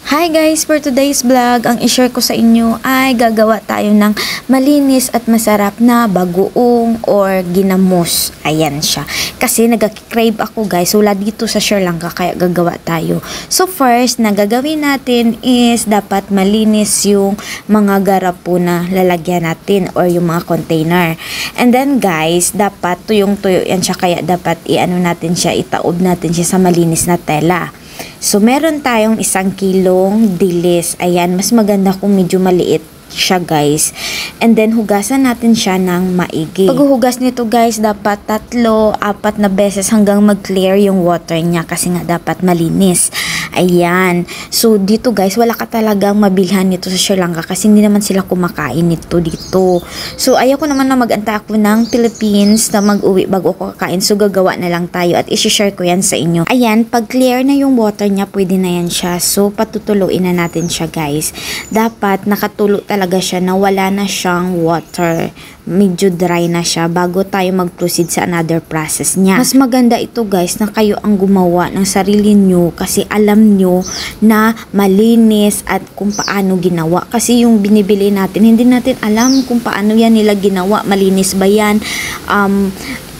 Hi guys! For today's vlog, ang i-share ko sa inyo ay gagawa tayo ng malinis at masarap na bagoong or ginamos. Ayan siya. Kasi nag-crave ako guys, wala dito sa Sri Lanka kaya gagawa tayo. So first, na gagawin natin is dapat malinis yung mga garapo na lalagyan natin or yung mga container. And then guys, dapat tuyong-tuyo yan siya kaya dapat i-ano natin siya, itaob natin siya sa malinis na tela. So, meron tayong 1 kilong dilis. Ayan, mas maganda kung medyo maliit siya guys. And then, hugasan natin siya ng maigi. Paghuhugas nito guys, dapat 3-4 na beses hanggang mag-clear yung water niya kasi nga dapat malinis. Ayan. So, dito guys, wala ka talagang mabilhan nito sa Sri Lanka kasi hindi naman sila kumakain nito dito. So, ayaw ko naman na mag-anta ako ng Philippines na mag-uwi bago ako kakain. So, gagawa na lang tayo at isi-share ko yan sa inyo. Ayan, pag clear na yung water niya, pwede na yan siya. So, patutuluin na natin siya guys. Dapat nakatulo talaga siya na wala na siyang water. Medyo dry na siya bago tayo mag-proceed sa another process niya. Mas maganda ito guys na kayo ang gumawa ng sarili nyo kasi alam nyo na malinis at kung paano ginawa. Kasi yung binibili natin, hindi natin alam kung paano yan nila ginawa. Malinis ba yan?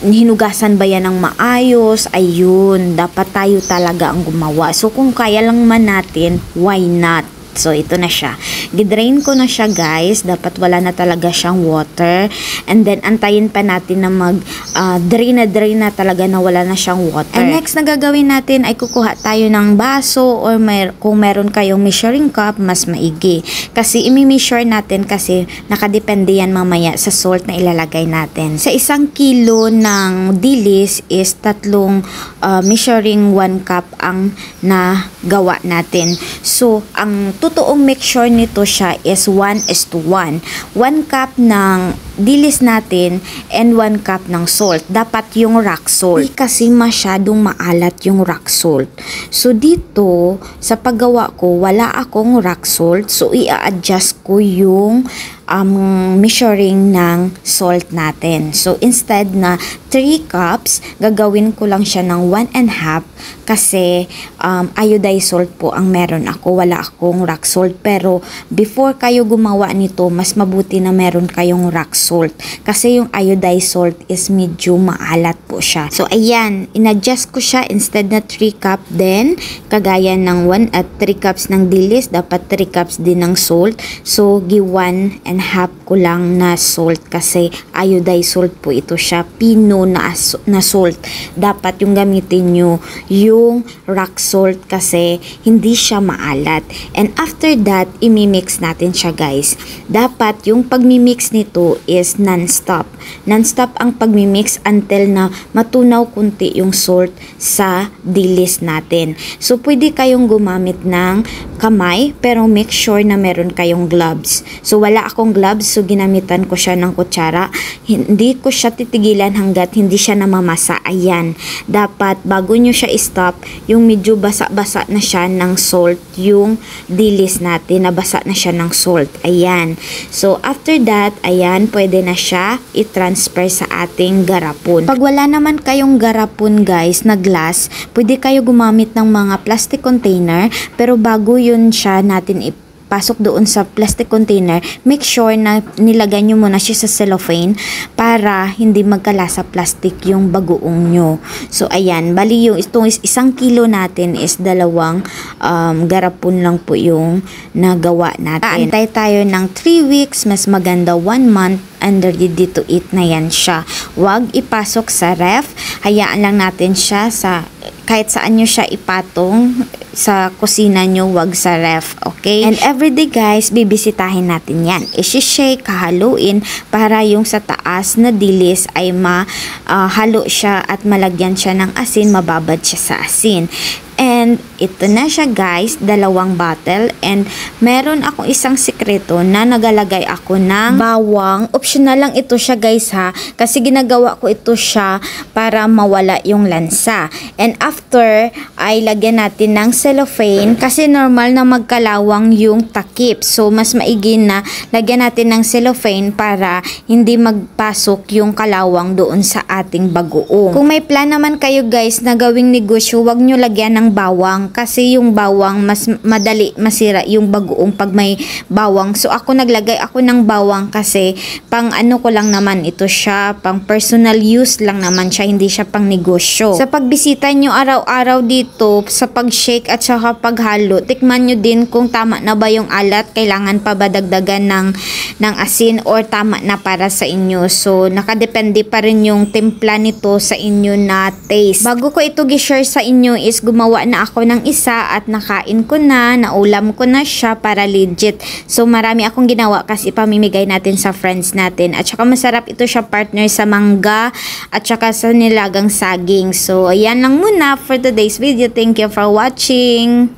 Hinugasan ba yan ng maayos? Ayun, dapat tayo talaga ang gumawa. So kung kaya lang man natin, why not? So, ito na siya. Gidrain ko na siya, guys. Dapat wala na talaga siyang water. And then, antayin pa natin na drain na talaga na wala na siyang water. And next na gagawin natin ay kukuha tayo ng baso or kung meron kayong measuring cup, mas maigi. Kasi, imi-measure natin kasi nakadepende yan mamaya sa salt na ilalagay natin. Sa 1 kilo ng dilis is 3 measuring 1 cup ang nagawa natin. So, ang totoong mixture nito siya is 1:1. 1 cup ng dilis natin and 1 cup ng salt. Dapat yung rock salt. Kasi masyadong maalat yung rock salt. So dito, sa paggawa ko, wala akong rock salt. So i-adjust ko yung measuring ng salt natin. So instead na 3 cups, gagawin ko lang siya ng 1.5 kasi iodized salt po ang meron ako. Wala akong rock salt. Pero before kayo gumawa nito, mas mabuti na meron kayong rock salt. Kasi yung iodized salt is medyo maalat po siya. So ayan, in-adjust ko siya instead na 3 cup din. Kagaya ng 3 cups ng dilis, dapat 3 cups din ng salt. So, 1.5 ko lang na salt kasi iodized salt po ito siya. Pino na salt. Dapat yung gamitin nyo yung rock salt kasi hindi siya maalat. And after that, imimix natin siya guys. Dapat yung pagmimix nito is non-stop. Non-stop ang pagmimix until na matunaw kunti yung salt sa dilis natin. So, pwede kayong gumamit ng kamay pero make sure na meron kayong gloves. So, wala akong gloves so ginamitan ko siya ng kutsara. Hindi ko siya titigilan hanggat hindi siya namamasa. Ayan. Dapat bago nyo siya i-stop, yung medyo basa-basa na siya ng salt, yung dilis natin, nabasa na siya ng salt. Ayan. So, after that, ayan, pwede na siya i-transfer sa ating garapon. Pag wala naman kayong garapon guys na glass, pwede kayo gumamit ng mga plastic container pero bago yun siya natin pasok doon sa plastic container, make sure na nilagay nyo muna siya sa cellophane para hindi magkalasa plastic yung bagoong nyo. So, ayan. Bali yung itong 1 kilo natin is 2 garapon lang po yung nagawa natin. Antay tayo ng 3 weeks, mas maganda 1 month and ready to eat na yan siya. Huwag ipasok sa ref. Hayaan lang natin siya sa kahit saan nyo siya ipatong sa kusina nyo, wag sa ref, okay? And everyday guys, bibisitahin natin yan. I-shake, haluin para yung sa taas na dilis ay mahalo siya at malagyan siya ng asin, mababad siya sa asin. And ito na siya guys, 2 bottle. And meron akong isang sikreto na nagalagay ako ng bawang. Optional lang ito siya guys ha. Kasi ginagawa ko ito siya para mawala yung lansa. And after, ay lagyan natin ng cellophane. Kasi normal na magkalawang yung takip. So mas maigi na lagyan natin ng cellophane para hindi magpasok yung kalawang doon sa ating bagoong. Kung may plan naman kayo guys na gawing negosyo, wag nyo lagyan ng ng bawang kasi yung bawang mas madali masira yung bagoong pag may bawang. So ako naglagay ako ng bawang kasi pang ano ko lang naman ito siya, pang personal use lang naman siya, hindi siya pang negosyo. Sa pagbisita nyo araw-araw dito, sa pag-shake at saka paghalo, tikman nyo din kung tama na ba yung alat, kailangan pa ba dagdagan ng asin or tama na para sa inyo. So nakadepende pa rin yung timpla nito sa inyo na taste. Bago ko ito gi-share sa inyo is gumawa na ako ng isa at nakain ko na, naulam ko na siya para legit. So marami akong ginawa kasi pamimigay natin sa friends natin. At saka masarap ito siya partner sa mangga at saka sa nilagang saging. So ayan lang muna for today's video. Thank you for watching.